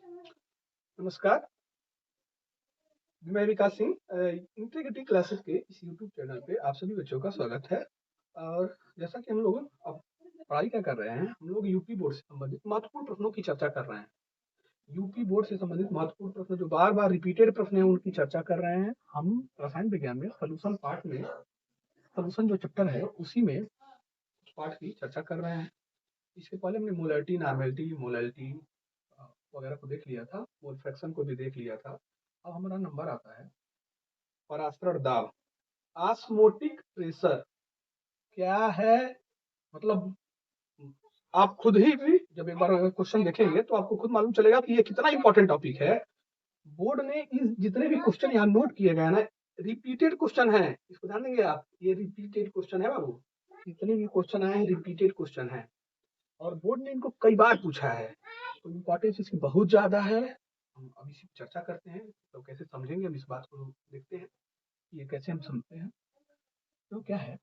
नमस्कार, मैं विकास Singh integrity classes के इस यूट्यूब चैनल पे आप सभी बच्चों का स्वागत है। और जैसा कि हम लोग अब पढ़ाई क्या कर रहे हैं, हम लोग यूपी बोर्ड से संबंधित महत्वपूर्ण प्रश्नों की चर्चा कर रहे हैं। यूपी बोर्ड से संबंधित महत्वपूर्ण प्रश्न जो बार-बार रिपीटेड प्रश्न हैं, उनकी चर्चा कर रहे हैं। हम रसायन विज्ञान में सॉल्यूशन पार्ट में सॉल्यूशन जो चैप्टर है, उसी में उस पार्ट की चर्चा कर रहे हैं। इसके पहले हमने मोलैलिटी, नॉर्मेलिटी, मोलैलिटी वगैरह को देख लिया था, मोल फ्रैक्शन को भी देख लिया था। अब हमारा नंबर आता है परासरण दाब। ऑस्मोटिक प्रेशर क्या है? मतलब आप खुद ही भी जब एक बार क्वेश्चन देखेंगे तो आपको खुद मालूम चलेगा कि ये कितना इंपॉर्टेंट टॉपिक है। बोर्ड ने इस जितने भी क्वेश्चन यहाँ नोट किए गए ना, रिपीटेड क्वेश्चन है, इसको ध्यान देंगे आप, ये रिपीटेड क्वेश्चन है बाबू। जितने भी क्वेश्चन आए रिपीटेड क्वेश्चन है और बोर्ड ने इनको कई बार पूछा है, तो इम्पोर्टेंस इसकी बहुत ज्यादा है। हम अब इसी पर चर्चा करते हैं, तो कैसे समझेंगे हम इस बात को देखते हैं, ये कैसे हम समझते हैं। तो क्या है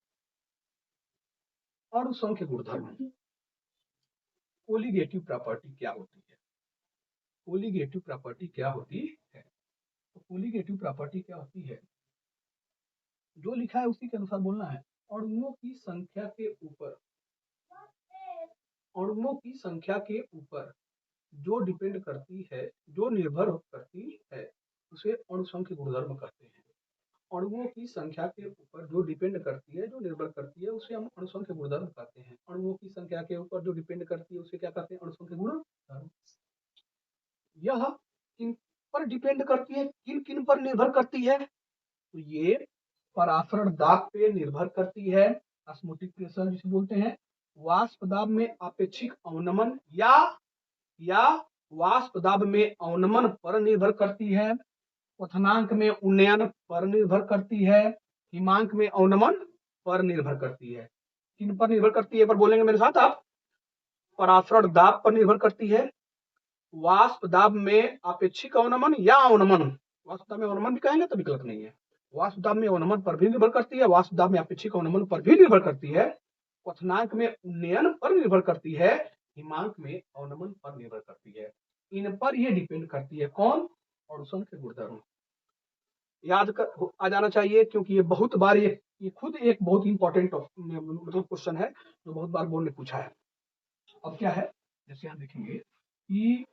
अणुसंख्य गुणधर्म, कोलिगेटिव प्रॉपर्टी क्या होती है? कोलिगेटिव प्रॉपर्टी क्या होती है? तो कोलिगेटिव प्रॉपर्टी क्या होती है, जो लिखा है उसी के अनुसार बोलना है। अणुओं की संख्या के ऊपर, अणुओं की संख्या के ऊपर जो डिपेंड करती है, जो निर्भर करती है, उसे अणुसंख्य गुणधर्म कहते हैं। अणुओं की संख्या के ऊपर जो डिपेंड करती है, जो निर्भर करती है, उसे हम अणुसंख्य गुणधर्म कहते हैं। अणुओं की संख्या के ऊपर जो डिपेंड करती है, उसे क्या कहते हैं? अणुसंख्य गुणधर्म। यह किन पर डिपेंड करती है, किन किन पर निर्भर करती है? तो ये परासरण दाब पे निर्भर करती है, ऑस्मोटिक प्रेशर जिसे बोलते हैं। वाष्प दाब में अपेक्षिक अवनमन या वाष्प दाब में अवनमन पर निर्भर करती है। क्वथनांक में उन्नयन पर निर्भर करती है। हिमांक में अवनमन पर निर्भर करती है। किन पर निर्भर करती है, पर बोलेंगे मेरे साथ आप? परासरण दाब पर निर्भर करती है, वाष्प दाब में अपेक्षिक अवनमन या अवनमन, वाष्प दाब में अवनमन भी कहेंगे तो विकल्प नहीं है। वाष्प दाब में अवनमन पर भी निर्भर करती है, वाष्प दाब में अपेक्षिक अवनमन पर भी निर्भर करती है। क्वथनांक में उन्नयन पर निर्भर करती है, हिमांक में अवनमन पर निर्भर करती है। इन पर ये डिपेंड करती है कौन? अणुसंख्य गुणधर्म। याद कर आ जाना चाहिए, क्योंकि ये बहुत बार ये खुद एक बहुत इंपॉर्टेंट मतलब क्वेश्चन है, जो बहुत बार बोर्ड ने पूछा है। अब क्या है, जैसे यहाँ देखेंगे कि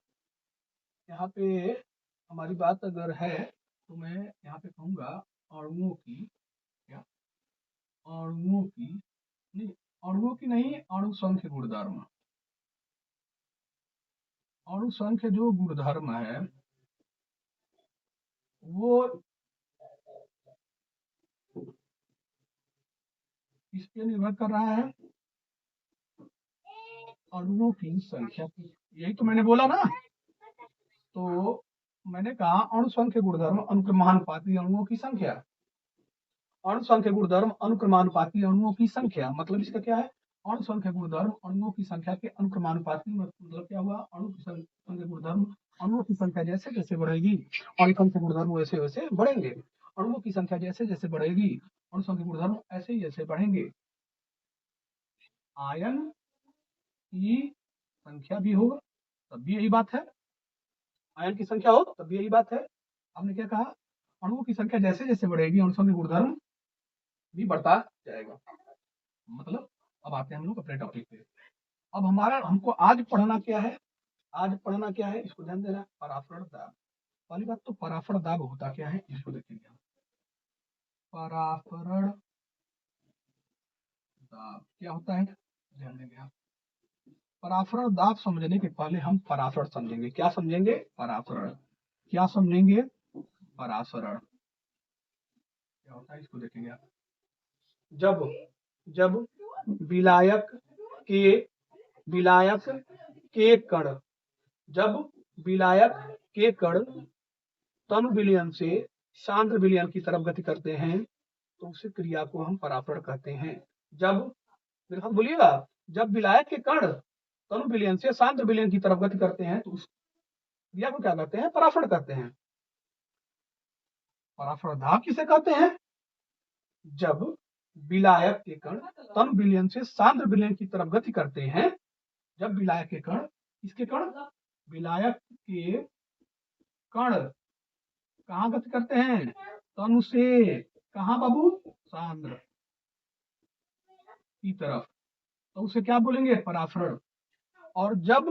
यहाँ पे हमारी बात अगर है तो मैं यहाँ पे कहूंगा अणुओं की, क्या अणुओं की नहीं, अणुओं की नहीं, अणुसंख्य गुणधर्म। अणुसंख्य जो गुणधर्म है वो किस पे निर्भर कर रहा है? अणुओं की संख्या की। यही तो मैंने बोला ना। तो मैंने कहा अणुसंख्य गुणधर्म अनुक्रमानुपाती अणुओं की संख्या। अणुसंख्य गुणधर्म अनुक्रमानुपाती अणुओं की संख्या, मतलब इसका क्या है? अणुसंख्य गुणधर्म अणुओं की संख्या के अनुक्रमानुपाती, मतलब क्या हुआ? अणु की संख्या गुणधर्म, अणुओं की संख्या जैसे जैसे बढ़ेगी अणुसंख्य गुणधर्म वैसे वैसे बढ़ेंगे। अणुओं की संख्या जैसे जैसे बढ़ेगी अणुसंख्य गुणधर्म ऐसे ही जैसे बढ़ेंगे। आयन की संख्या भी हो तब भी यही बात है, आयन की संख्या हो तब भी यही बात है। हमने क्या कहा? अणुओं की संख्या जैसे जैसे बढ़ेगी अणुसंख्य गुणधर्म भी बढ़ता जाएगा। मतलब अब आते हैं हम लोग अपने टॉपिक पे। अब हमारा हमको आज पढ़ना क्या है? आज पढ़ना क्या है, इसको ध्यान देना। परासरण दाब। पहली बात तो परासरण दाब होता क्या है, इसको देखेंगे हम। परासरण दाब क्या होता है, ध्यान देंगे आप। परासरण दाब समझने के पहले हम परासरण समझेंगे। क्या समझेंगे? परासरण। क्या समझेंगे? परासरण क्या होता है, इसको देखेंगे आप। जब जब विलायक के विलायक के कण, जब विलायक के कण तनु विलयन से सांद्र विलयन की तरफ गति करते हैं तो उस क्रिया को हम परासरण कहते हैं। जब, मेरे साथ बोलिएगा, जब विलायक के कण तनु विलयन से सांद्र विलयन की तरफ गति करते हैं तो उस क्रिया को क्या कहते हैं? परासरण कहते हैं। परासरण दाब किसे कहते हैं? जब विलायक के कण तनु विलयन से सांद्र विलयन की तरफ गति करते हैं, जब विलायक के कण, किसके कण? विलायक के कण कहाँ गति करते हैं? तनु से कहाँ बाबू? सांद्र की तरफ, तो उसे क्या बोलेंगे? पराफरण। और जब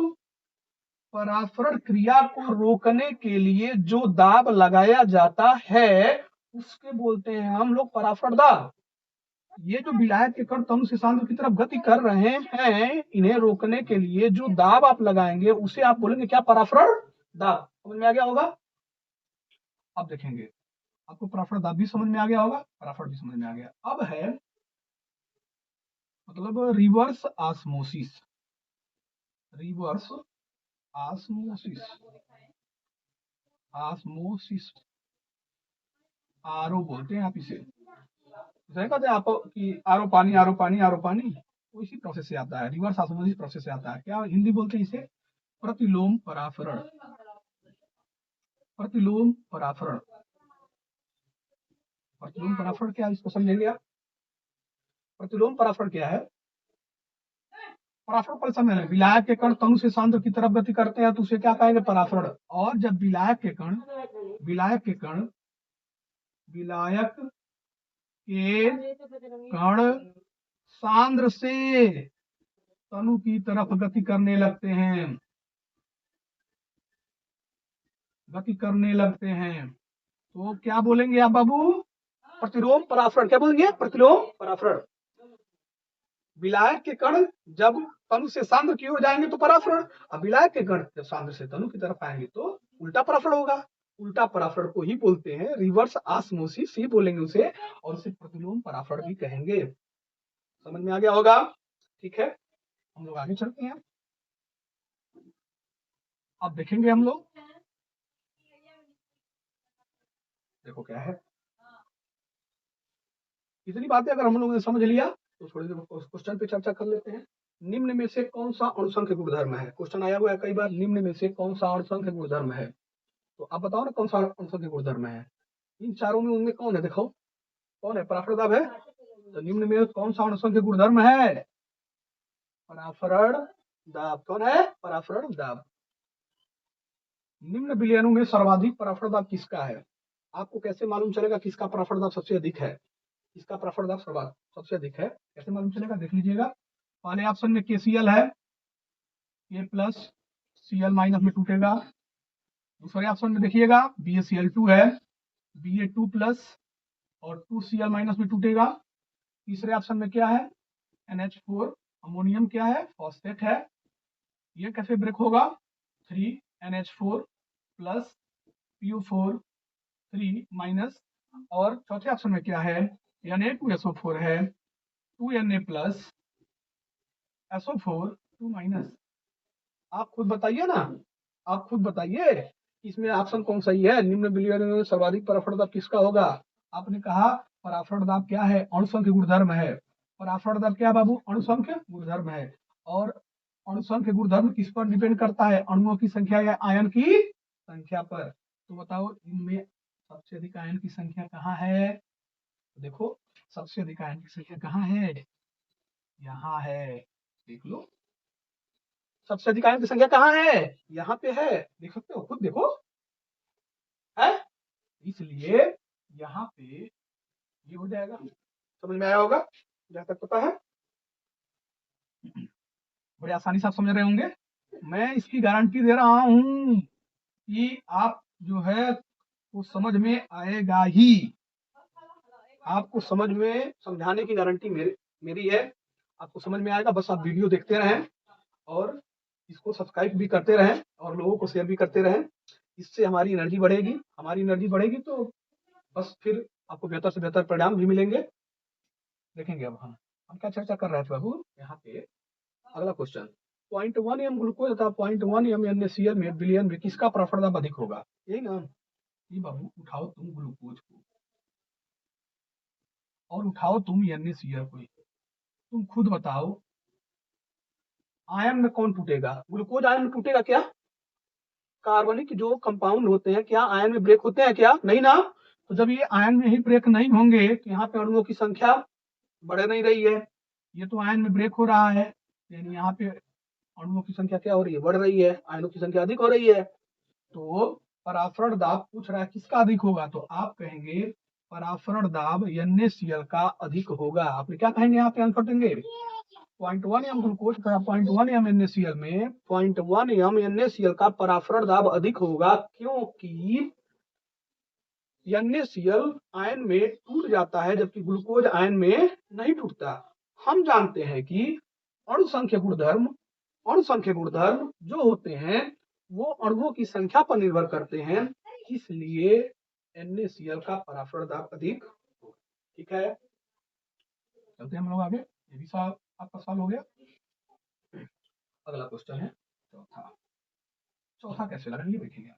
पराफरण क्रिया को रोकने के लिए जो दाब लगाया जाता है उसके बोलते हैं हम लोग पराफरण दाब। ये जो विलायक के कण तनु से सांद्र की तरफ गति कर रहे हैं, इन्हें रोकने के लिए जो दाब आप लगाएंगे उसे आप बोलेंगे क्या? पराफरण दाब। समझ में आ गया होगा? अब देखेंगे, आपको पराफरण दाब भी समझ में आ गया होगा, पराफरण भी समझ में आ गया। अब है मतलब reverse osmosis. Reverse osmosis, osmosis RO बोलते हैं आप इसे। कहते हैं आप कि आरओ पानी, आरओ पानी, आरओ पानी, वो इसी प्रोसेस से आता है, रिवर्स ऑस्मोसिस प्रोसेस से आता है। क्या हिंदी बोलते हैं इसे? प्रतिलोम पराफरण। प्रतिलोम पराफरण। प्रतिलोम पराफरण क्या है, इसको समझेंगे आप। प्रतिलोम पराफरण क्या है? पराफरण पर समय विलायक के कण तनु से सांद्र की तरफ गति करते हैं तो उसे क्या कहेंगे? पराफरण। और जब विलायक के कण विलायक के कण सांद्र से तनु की तरफ गति करने लगते हैं, तो क्या बोलेंगे आप बाबू? प्रतिलोम पराफरण। क्या बोलेंगे? प्रतिलोम पराफरण। विलायक के कण जब तनु से सांद्र की ओर जाएंगे तो पराफरण, अब विलायक के कण जब सांद्र से तनु की तरफ आएंगे तो उल्टा पराफरण होगा। उल्टा पराफरण को ही बोलते हैं रिवर्स ऑस्मोसिस ही बोलेंगे उसे, और उसे प्रतिलोम पराफरण भी कहेंगे। समझ में आ गया होगा? ठीक है, हम लोग आगे चलते हैं। अब देखेंगे हम लोग, देखो क्या है, इतनी बातें अगर हम लोगों ने समझ लिया तो थोड़ी देर क्वेश्चन पे चर्चा कर लेते हैं। निम्न में से कौन सा अणुसंख्य गुणधर्म है? क्वेश्चन आया हुआ है कई बार, निम्न में से कौन सा अणुसंख्य गुणधर्म है? तो आप बताओ ना कौन सा अणुसंख्य गुणधर्म है? इन चारों में उनमें कौन है? देखो कौन है? पराफरण दाब है। तो निम्न में कौन सा अणुसंख्य गुणधर्म है? पराफरण दाब। कौन है? पराफरण दाब। निम्न विलयनों में सर्वाधिक पराफरण दाब किसका है? आपको कैसे मालूम चलेगा किसका पराफरण दाब सबसे अधिक है? इसका पराफरण दाब सबसे अधिक है, कैसे मालूम चलेगा? देख लीजिएगा, पहले ऑप्शन में KCl है, K प्लस Cl माइनस में टूटेगा। दूसरे ऑप्शन में देखिएगा BaCl2 है, Ba2 प्लस और 2Cl माइनस में टूटेगा। तीसरे ऑप्शन में क्या है? NH4 अमोनियम क्या है? फॉस्फेट है। ये कैसे ब्रेक होगा? 3NH4 प्लस PO4 3 माइनस, और चौथे ऑप्शन में क्या है? Na2SO4 है, 2Na प्लस SO4 2 माइनस। आप खुद बताइए ना, आप खुद बताइए इसमें ऑप्शन कौन सही है? निम्न विलयन में सर्वाधिक पराफरण दाब किसका होगा? आपने कहा पराफरण दाब क्या है? अणुसंख्य गुणधर्म है। पराफरण दाब क्या बाबू? अणुसंख्य गुणधर्म है। और अणुसंख्य गुणधर्म किस पर डिपेंड करता है? अणुओं की संख्या या आयन की संख्या पर। तो बताओ इनमें सबसे अधिक आयन की संख्या कहाँ है? देखो सबसे अधिक आयन की संख्या कहाँ है? यहाँ है, देख लो सबसे अधिक आयन की संख्या कहाँ है? यहाँ पे है, देख सकते हो, खुद देखो है। इसलिए यहाँ पे ये हो जाएगा। समझ में आया होगा जहां तक पता है? बड़े आसानी से आप समझ रहे होंगे। मैं इसकी गारंटी दे रहा हूं कि आप जो है वो समझ में आएगा ही। आपको समझ में, समझाने की गारंटी मेरी है। आपको समझ में आएगा, बस आप वीडियो देखते रहें और इसको सब्सक्राइब भी करते रहें और लोगों को शेयर भी करते रहें। इससे हमारी एनर्जी बढ़ेगी, हमारी एनर्जी बढ़ेगी तो बस फिर आपको बेहतर से बेहतर परिणाम भी मिलेंगे। देखेंगे अब हम क्या चर्चा कर रहे थे बाबू यहाँ पे। अगला क्वेश्चन, 0.1 एम ग्लूकोज तथा 0.1 एम NaCl में विलयन में किसका पराफरण दाब अधिक होगा? यही ना? ये बाबू उठाओ तुम ग्लूकोज को और उठाओ तुम NaCl को, तुम खुद बताओ आयन में कौन टूटेगा? ग्लूकोज आयन में टूटेगा क्या? कार्बनिक जो कंपाउंड होते हैं क्या आयन में ब्रेक होते हैं क्या? नहीं ना। तो जब ये आयन में ही ब्रेक नहीं होंगे तो यहाँ पे अणुओं की संख्या बढ़ नहीं रही है। ये तो आयन में ब्रेक हो रहा है, यानी यहाँ पे अणुओं की संख्या क्या हो रही है? बढ़ रही है, आयनों की संख्या अधिक हो रही है। तो पराफरण दाब पूछ रहा है किसका अधिक होगा, तो आप कहेंगे पराफरण दाब NaCl का अधिक होगा। आप क्या कहेंगे यहाँ पे आंसर देंगे 0.1 एम ग्लूकोज का 0.1 एम NaCl में 0.1 एम NaCl का पराफरण दाब अधिक होगा, क्योंकि NaCl आयन में टूट जाता है जबकि ग्लूकोज आयन में नहीं टूटता। हम जानते हैं कि अणु संख्या गुणधर्म जो होते हैं वो अणुओं की संख्या पर निर्भर करते हैं, इसलिए NaCl का पराफरण दाब अधिक होगा। ठीक है, चलते हैं हम लोग आगे। ये भी सवाल आपका सवाल हो गया। अगला क्वेश्चन है चौथा कैसे लगा ये देखेंगे।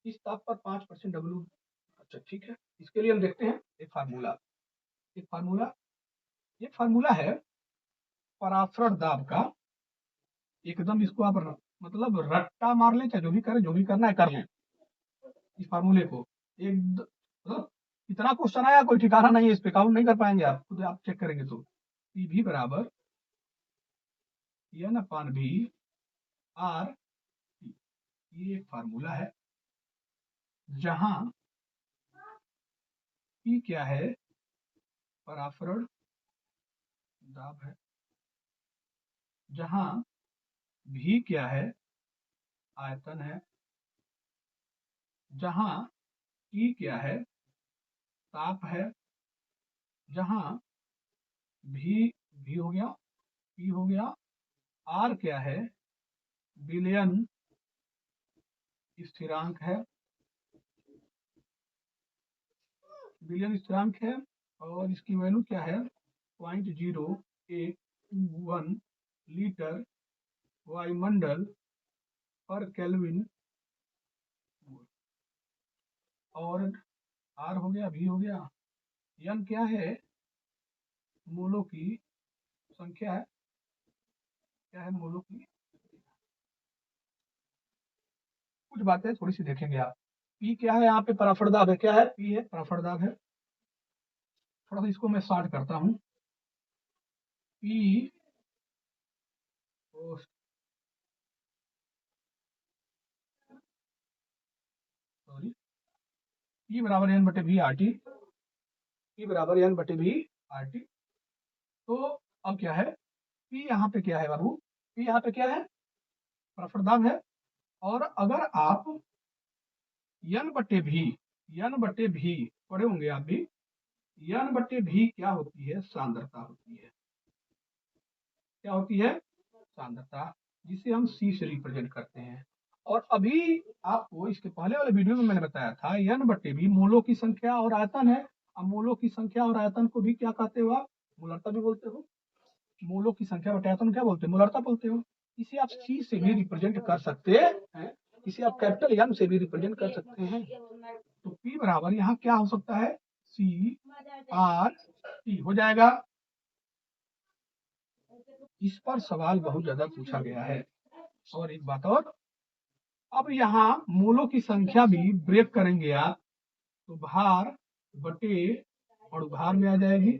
इस ताप पर 5% W, अच्छा ठीक है, इसके लिए हम देखते हैं एक फार्मूला है पराफरण दाब का। एकदम इसको आप मतलब रट्टा मार लें, चाहे जो भी करें, जो भी करना है कर लें इस फार्मूले को। एक मतलब इतना क्वेश्चन आया कोई ठिकाना नहीं है, इस पे काउंट नहीं कर पाएंगे आप, खुद आप चेक करेंगे तो। PV बराबर N/V R, ये एक फार्मूला है जहां P क्या है, पराफरण दाब है, जहां V क्या है, आयतन है, जहां T क्या है, ताप है, जहां V हो गया, P हो गया, R क्या है, विलयन स्थिरांक है, और इसकी वैल्यू क्या है 0.0821 लीटर वायुमंडल पर केल्विन, और R हो गया, V हो गया, N क्या है, मोलों की संख्या है, क्या है मोलों की। कुछ बातें थोड़ी सी देखेंगे आप। P क्या है, यहाँ पे पराफरण दाब है, क्या है P है पराफरण दाब है। थोड़ा सा इसको मैं शॉर्ट करता हूँ। P P बराबर N/V RT, तो अब क्या है P यहाँ पे क्या है बाबू, P यहाँ पे क्या है पराफरण दाब है। और अगर आप N/V पढ़े होंगे आप भी, N/V क्या होती है, सांद्रता होती है। क्या होती है, सांद्रता, जिसे हम C से रिप्रेजेंट करते हैं। और अभी आपको इसके पहले वाले वीडियो में मैंने बताया था N/V मोलों की संख्या और आयतन है। अब मोलों की संख्या और आयतन को भी क्या कहते हो आप, मोलरता भी बोलते हो। मोलों की संख्या बटे आयतन क्या बोलते हो, मोलरता बोलते हो। इसे आप C से भी रिप्रेजेंट कर सकते हैं, इसे आप कैपिटल M से भी रिप्रेजेंट कर सकते हैं। तो P बराबर यहाँ क्या हो सकता है, CRT हो जाएगा। इस पर सवाल बहुत ज्यादा पूछा गया है। और एक बात और, अब यहाँ मोलों की संख्या भी ब्रेक करेंगे आप, तो भार बटे अणु भार में आ जाएगी,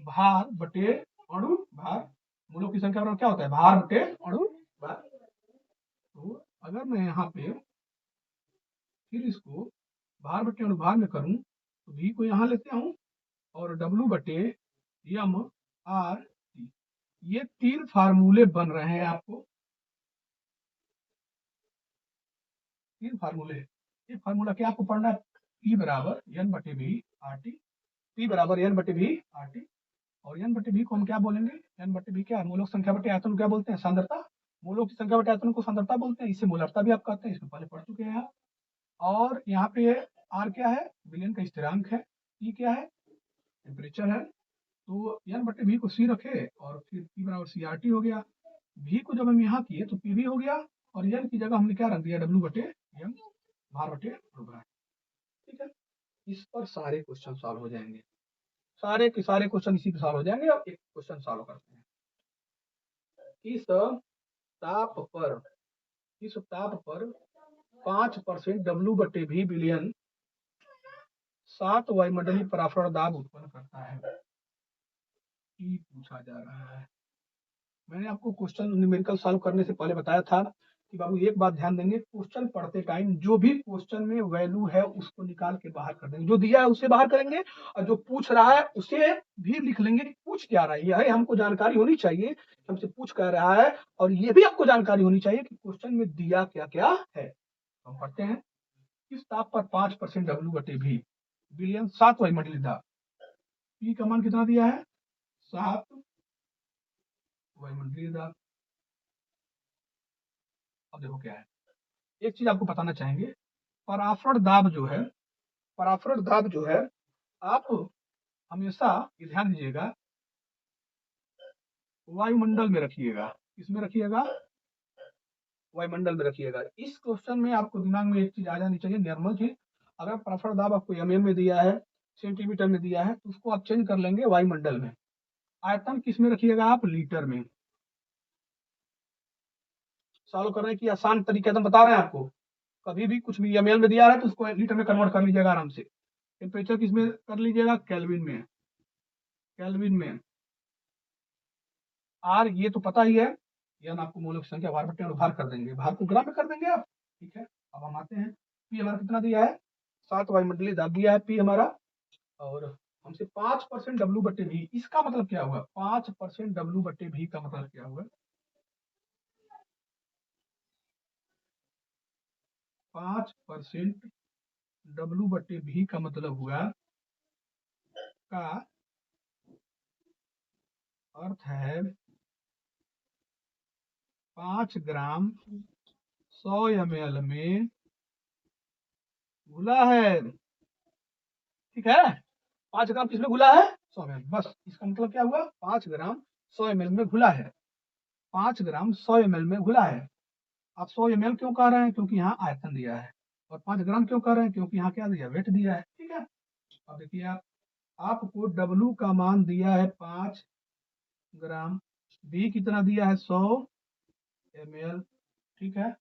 भार बटे अणु भार। मोलों की संख्या क्या होता है, भार बटे अणु भार। तो अगर मैं यहाँ पे फिर इसको भार बटे अणु भार में करूं, तो V को यहाँ लेते हूँ और W बटे M R T, ये 3 फार्मूले बन रहे हैं आपको, 3 फार्मूले। ये फार्मूला क्या आपको पढ़ना है, P बराबर N/V RT, P बराबर N/V RT, और N/V को हम क्या बोलेंगे, N/V क्या है, मोलों की संख्या बटे आयतन क्या बोलते हैं, सांद्रता। मोलों की संख्या बटे आयतन को सांद्रता बोलते हैं, इसे मोलरता भी आप कहते हैं, इसको पहले पढ़ चुके हैं आप। और यहाँ पे R क्या है, विलयन का स्थिरांक है, T क्या है, टेम्परेचर है। तो N/V को C रखे और फिर P बराबर CRT हो गया। V को जब हम यहाँ किए तो PV हो गया, और N की जगह हमने क्या रख दिया, W बटे M, भार बटे अणु भार। ठीक है, इस पर सारे क्वेश्चन सॉल्व हो जाएंगे, सारे के सारे क्वेश्चन इसी पे सॉल्व हो जाएंगे। अब एक क्वेश्चन सॉल्व करते हैं। इस ताप पर 5% W/V विलयन 7 वायुमंडलीय पराफरण दाब उत्पन्न करता है, ये पूछा जा रहा है। मैंने आपको क्वेश्चन न्यूमेरिकल सॉल्व करने से पहले बताया था कि कि बाबू एक बात ध्यान देंगे, क्वेश्चन पढ़ते टाइम जो भी क्वेश्चन में वैल्यू है उसको निकाल के बाहर कर देंगे, जो दिया है उसे बाहर करेंगे, और जो पूछ रहा है उसे भी लिख लेंगे कि पूछ क्या रहा है। यह हमको जानकारी होनी चाहिए हमसे पूछ क्या रहा है, और ये भी आपको जानकारी होनी चाहिए कि क्वेश्चन में दिया क्या क्या है। हम पढ़ते हैं, किस ताप पर 5% W/V बिलियन 7 वायुमंडलीय दाब, पी का मान कितना दिया है 7 वायुमंडलीय दाब। अब देखो क्या है, एक चीज आपको बताना चाहेंगे, पराफरण दाब जो है, पराफरण दाब जो है, आप हमेशा ये ध्यान दीजिएगा वायुमंडल में रखिएगा। किसमें रखिएगा, वायुमंडल में रखिएगा। इस क्वेश्चन में आपको दिमाग में एक चीज आ जानी चाहिए, नॉर्मल चीज, अगर पराफरण दाब आपको mm में दिया है, सेंटीमीटर में दिया है, तो उसको आप चेंज कर लेंगे वायुमंडल में। आयतन किस में रखिएगा आप, लीटर में। सॉल्व करने की आसान तरीका हम बता रहे हैं आपको, कभी भी कुछ भी ml में दिया है तो उसको लीटर में कन्वर्ट कर लीजिएगा आराम से। टेम्परेचर किस में कर लीजिएगा, केल्विन में, केल्विन में। आर ये तो पता ही है, यह आपको मौलिक संख्या भार बटे भार कर देंगे, भार को ग्राम में कर देंगे आप। ठीक है, अब हम आते हैं, पी हमारा कितना दिया है 7 वायुमंडलीय दाब दिया है पी हमारा, और हमसे 5% W/V, इसका मतलब क्या हुआ, 5% W/V का मतलब क्या हुआ, 5% W/V का मतलब हुआ, का अर्थ है 5 ग्राम 100 ml में घुला है। ठीक है, 5 ग्राम किसमें घुला है 100 ml, बस इसका मतलब क्या हुआ 5 ग्राम 100 ml में घुला है, 5 ग्राम 100 ml में घुला है। आप 100 ml क्यों कह रहे हैं, क्योंकि यहाँ आयतन दिया है, और 5 ग्राम क्यों कह रहे हैं, क्योंकि यहाँ क्या दिया, वेट दिया है। ठीक है, अब देखिए आप, आपको W का मान दिया है 5 ग्राम, B कितना दिया है 100 ml। ठीक है,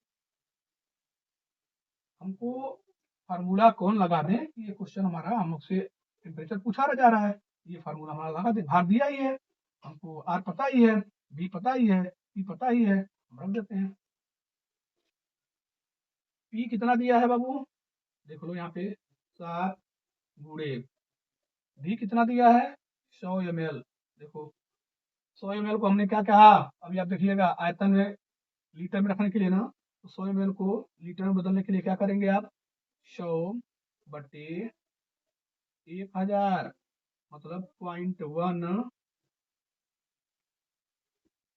हमको फार्मूला कौन लगा दें कि ये क्वेश्चन हमारा हमसे टेम्परेचर पूछा जा रहा है, ये फार्मूला हमारा लगा दे, भार दिया ही है हमको, आर पता ही है, बी पता ही है, पी पता ही है, हम रख देते हैं। पी कितना दिया है बाबू, देख लो यहाँ पे 7 गुणे, बी कितना दिया है 100 ml, देखो 100 ml को हमने क्या कहा, अभी आप देखिएगा आयतन में लीटर में रखने के लिए ना, तो 100 ml को लीटर में बदलने के लिए क्या करेंगे आप, 100/1000, मतलब 0.1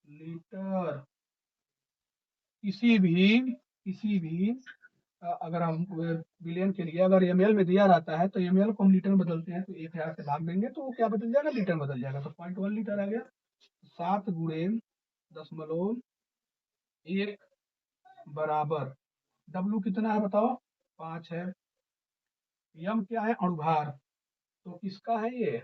लीटर। किसी भी अगर हम बिलियन के लिए अगर ml में दिया रहता है तो ml को हम लीटर में बदलते हैं, तो 1000 से भाग देंगे तो वो क्या बदल जाएगा, लीटर में बदल जाएगा, तो 0.1 लीटर आ गया। 7 गुणे 0.1 बराबर, W कितना है बताओ 5 है, m क्या है अणुभार, तो किसका है ये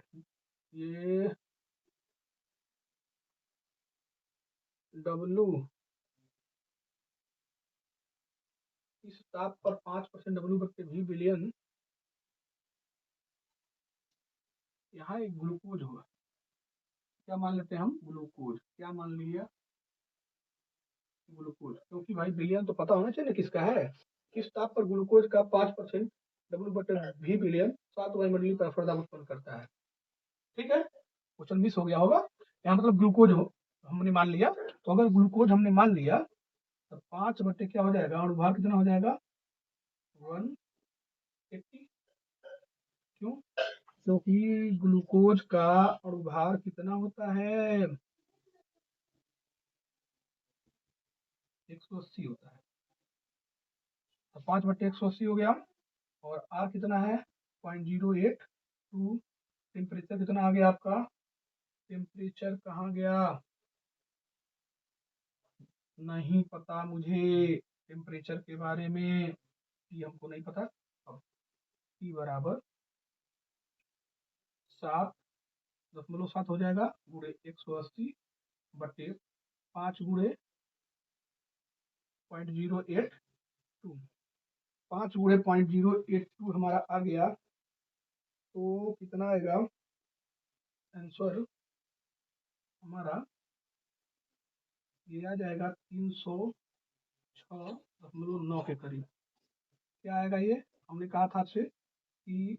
W, इस ताप पर 5% W/V बिलियन, यहाँ एक ग्लूकोज होगा, क्या मान लेते हैं हम, ग्लूकोज, क्या मान लिया ग्लूकोज, क्योंकि भाई बिलियन तो पता होना चाहिए किसका है, किस ताप पर ग्लूकोज का 5% W/V बिलियन 7 वायुमंडलीय पराफरण दाब उत्पन्न करता है। ठीक है, क्वेश्चन मिस हो गया होगा, यहाँ मतलब ग्लूकोज हमने मान लिया, तो अगर ग्लूकोज हमने मान लिया तो 5 बटे क्या हो जाएगा, अणुभार कितना हो जाएगा 180, क्यों, क्योंकि ग्लूकोज का अणुभार कितना होता है 180 होता है, तो 5/180 हो गया, और आर कितना है 0.082, टेम्परेचर कितना आ गया आपका, टेम्परेचर कहाँ गया, नहीं पता मुझे टेम्परेचर के बारे में, ये हमको नहीं पता। अब T बराबर 7.7 हो जाएगा गुणे 180 बटे 5 गुणे 0.082, 5 गुणे 0.082 हमारा आ गया, तो कितना आएगा आंसर हमारा, ये आ जाएगा 306 और 0.9 के करीब। क्या आएगा ये? हमने कहा था आपसे कि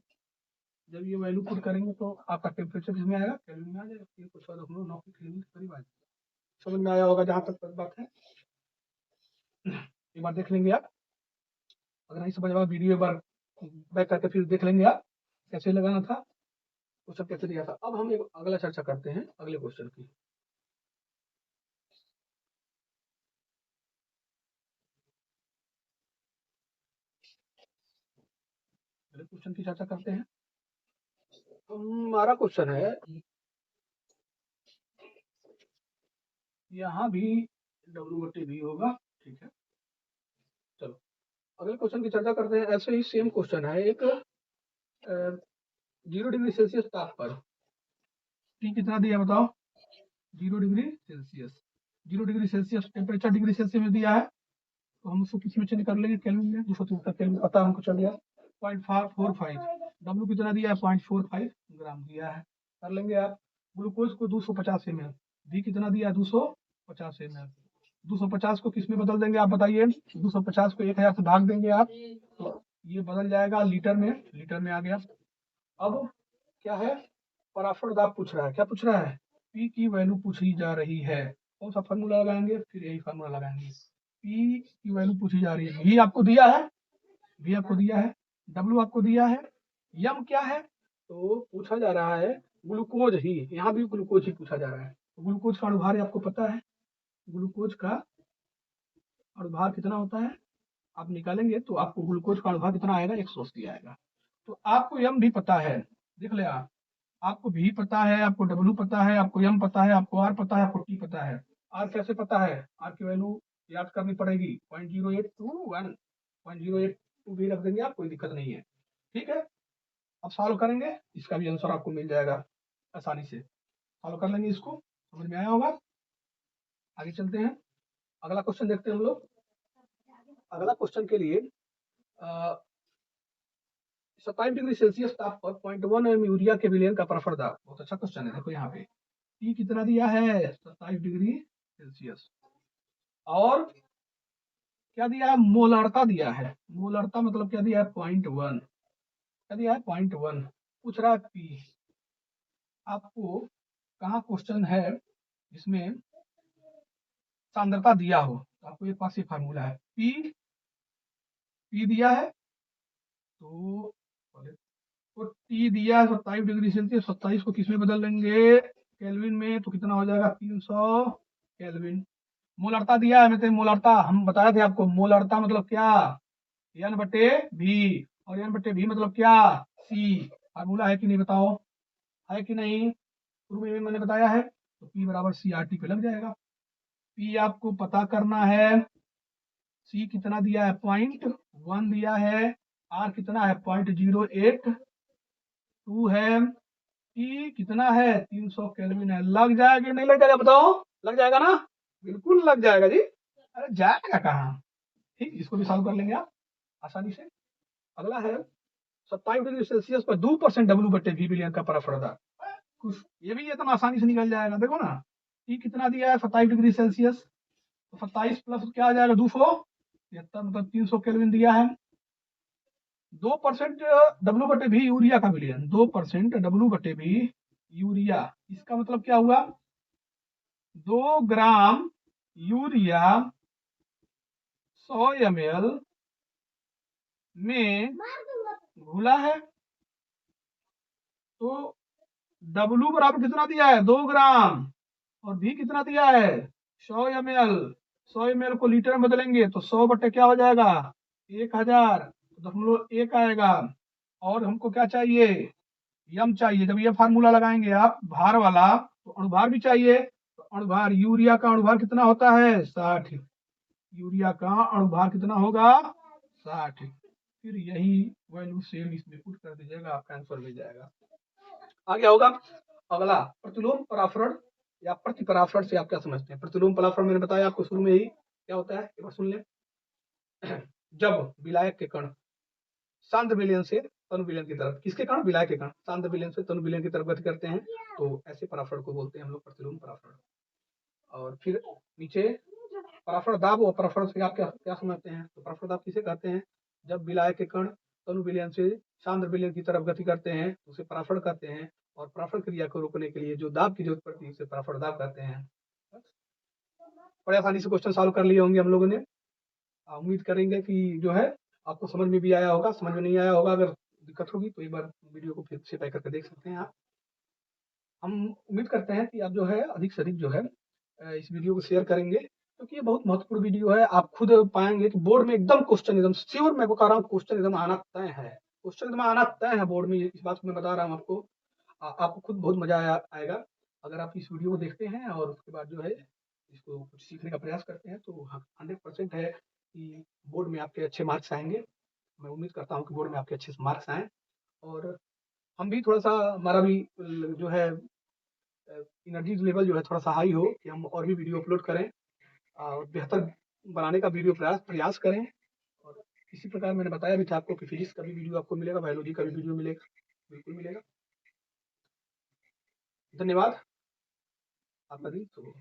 जब ये वैल्यू पुट करेंगे तो आपका टेम्परेचर इसमें आएगा, केल्विन में आ जाएगा, ये कुछ 0.9 के केल्विन के करीब आ जाएगा। समझ में आया होगा जहाँ तक बात है। एक बार देख लेंगे आप, अगर नहीं समझ में आया वीडियो एक बार बैक करके फिर देख लेंगे आप कैसे लगाना था, क्वेश्चन कैसे दिया था। अब हम एक अगला चर्चा करते हैं अगले क्वेश्चन की। अगले क्वेश्चन की चर्चा करते हैं। हमारा क्वेश्चन है, यहाँ भी W/V होगा, ठीक है। चलो अगले क्वेश्चन की चर्चा करते हैं। ऐसे ही सेम क्वेश्चन है एक, 0 डिग्री सेल्सियस ताप पर टी कितना दिया बताओ? 0 degree Celsius, 0 degree Celsius temperature degree Celsius में दिया है, तो हम उसको किस में चेंज कर लेंगे? केल्विन में। 273 केल्विन पता हमको चल गया। 0.45 डब्ल्यू कितना दिया है? 0.45 ग्राम दिया है, कर लेंगे आप। ग्लूकोज को 250 ml, वी कितना दिया है? 250 ml। 250 को किस में बदल देंगे आप बताइए? 250 को 1000 से भाग देंगे आप, तो ये बदल जाएगा लीटर में, लीटर में आ गया। अब क्या है? पराफर दाब पूछ रहा है। क्या पूछ रहा है? पी की वैल्यू पूछी जा रही है। कौन सा फार्मूला लगाएंगे? फिर यही फार्मूला लगाएंगे। पी की वैल्यू पूछी जा रही है। वी आपको दिया है, वी आपको दिया है, डब्ल्यू आपको दिया है, यम क्या है? तो पूछा जा रहा है ग्लूकोज ही, यहाँ भी ग्लूकोज ही पूछा जा रहा है। ग्लूकोज का अणुभार आपको पता है, ग्लूकोज का अणुभार कितना होता है? आप निकालेंगे तो आपको ग्लूकोज का अणुभार कितना आएगा? 180 आएगा। तो आपको यम भी पता है, देख ले आप, आपको भी पता है, आपको डब्ल्यू पता है, आपको एम पता है, आपको आर पता है, आपको टी पता है। आर कैसे पता है? आर की वैल्यू याद करनी पड़ेगी, 0.0821, 0.082 भी रख देंगे आप, कोई दिक्कत नहीं है, ठीक है। अब सॉल्व करेंगे, इसका भी आंसर आपको मिल जाएगा आसानी से, सॉल्व कर लेंगे इसको। समझ में आया होगा। आगे चलते हैं, अगला क्वेश्चन देखते हैं हम लोग। अगला क्वेश्चन के लिए 27 डिग्री सेल्सियस ताप पर 0.1 एम यूरिया के विलयन का परफर दाब। बहुत अच्छा क्वेश्चन है। देखो यहाँ पे टी कितना दिया है? 27 डिग्री सेल्सियस, और क्या दिया है? मोलारता दिया है। मोलारता मतलब क्या दिया है? 0.1। क्या दिया है? 0.1। पूछ रहा है पी। आपको कहाँ क्वेश्चन है जिसमें सांद्रता दिया हो, तो आपको एक पास ये फार्मूला है, पी, पी दिया है तो टी दिया है 27 डिग्री सेल्सियस, 27 को किस में बदल लेंगे? केल्विन में, तो कितना हो जाएगा? 300 केल्विन। मोलारता दिया है, मतलब मोलारता हम बताए थे आपको, मोलारता मतलब क्या? N/V, और N/V मतलब क्या? C। फार्मूला है कि नहीं बताओ, है कि नहीं? शुरू में भी मैंने बताया है, तो P बराबर CRT पे लग जाएगा। P आपको पता करना है, C कितना दिया है? 0.1 दिया है, R कितना है? 0.082 है, T कितना है? 300 केल्विन है। लग जाएगा नहीं लग जाएगा बताओ? लग जाएगा ना? बिल्कुल लग जाएगा जी। अरे जाएगा कहाँ? ठीक, इसको भी सॉल्व कर लेंगे आप आसानी से। अगला है 27 डिग्री सेल्सियस पर 2% W/V विलयन का परफर दाब। कुछ ये भी एकदम आसानी से निकल जाएगा। देखो ना, टी कितना दिया है? 27 डिग्री सेल्सियस, तो 27 प्लस क्या आ जाएगा? 273, मतलब 300 केल्विन दिया है। 2% W/V यूरिया का विलयन, 2% W/V यूरिया, इसका मतलब क्या हुआ? 2 ग्राम यूरिया 100 ml में घुला है, तो W बराबर कितना दिया है? 2 ग्राम, और V कितना दिया है? 100 ml। 100 ml को लीटर में बदलेंगे तो 100 बटे क्या हो जाएगा? 1000, 1 आएगा। और हमको क्या चाहिए? यम चाहिए। जब ये फार्मूला लगाएंगे आप भार वाला, तो अणुभार भी चाहिए। तो अणुभार, यूरिया का अणुभार कितना होता है? 60। यूरिया का अणुभार कितना होगा? 60। फिर यही वैल्यू सेम इसमें पुट कर दीजिएगा, आपका आंसर मिल जाएगा। आगे होगा अगला, प्रतिलोम पराफरण या प्रतिपराफरण से आप क्या समझते हैं? प्रतिलोम पराफरण मैंने बताया आपको शुरू में ही, क्या होता है एक बार सुन ले। जब विलायक के कण सांद्र विलयन से तनु विलयन की तरफ, किसके कण? विलायक के कण सांद्र विलयन से तनु विलयन की तरफ गति करते हैं, तो ऐसे पराफरण को बोलते हैं हम लोग प्रतिलोम पराफरण। और फिर नीचे परफड़ दाब और परफड़ से आप क्या क्या समझते हैं? तो परफड़ दाब किसे कहते हैं? जब विलाय के कण तनु विलयन से सांद्र विलयन की तरफ गति करते हैं तो उसे परफड़ कहते हैं, और परफड़ क्रिया को रोकने के लिए जो दाब की जरूरत पड़ती है उसे परफड़ दाब कहते हैं। बड़े आसानी से क्वेश्चन सॉल्व कर लिए होंगे हम लोगों ने। उम्मीद करेंगे कि जो है आपको समझ में भी आया होगा। समझ में नहीं आया होगा, अगर दिक्कत होगी तो एक बार वीडियो को फिर से बैक करके देख सकते हैं आप। हम उम्मीद करते हैं कि आप जो है अधिक से अधिक जो है इस वीडियो को शेयर करेंगे, क्योंकि ये बहुत महत्वपूर्ण वीडियो है। आप खुद पाएंगे कि बोर्ड में एकदम क्वेश्चन एकदम श्योर मैं को कह रहा हूँ, क्वेश्चन एकदम आना तय है। क्वेश्चन एकदम आना तय है बोर्ड में, इस बात को मैं बता रहा हूँ आपको। आपको खुद बहुत मजा आएगा अगर आप इस वीडियो को देखते हैं और उसके बाद जो है इसको कुछ सीखने का प्रयास करते हैं, तो 100% है कि बोर्ड में आपके अच्छे मार्क्स आएंगे। मैं उम्मीद करता हूँ कि बोर्ड में आपके अच्छे मार्क्स आएँ, और हम भी थोड़ा सा, हमारा भी जो है एनर्जी लेवल जो है थोड़ा सा हाई हो कि हम और भी वीडियो अपलोड करें और बेहतर बनाने का वीडियो प्रयास करें। और इसी प्रकार मैंने बताया भी था आपको कि फिजिक्स का भी वीडियो आपको मिलेगा, बायोलॉजी का भी वीडियो मिलेगा, बिल्कुल मिलेगा। धन्यवाद। आपका दिन शुभ हो।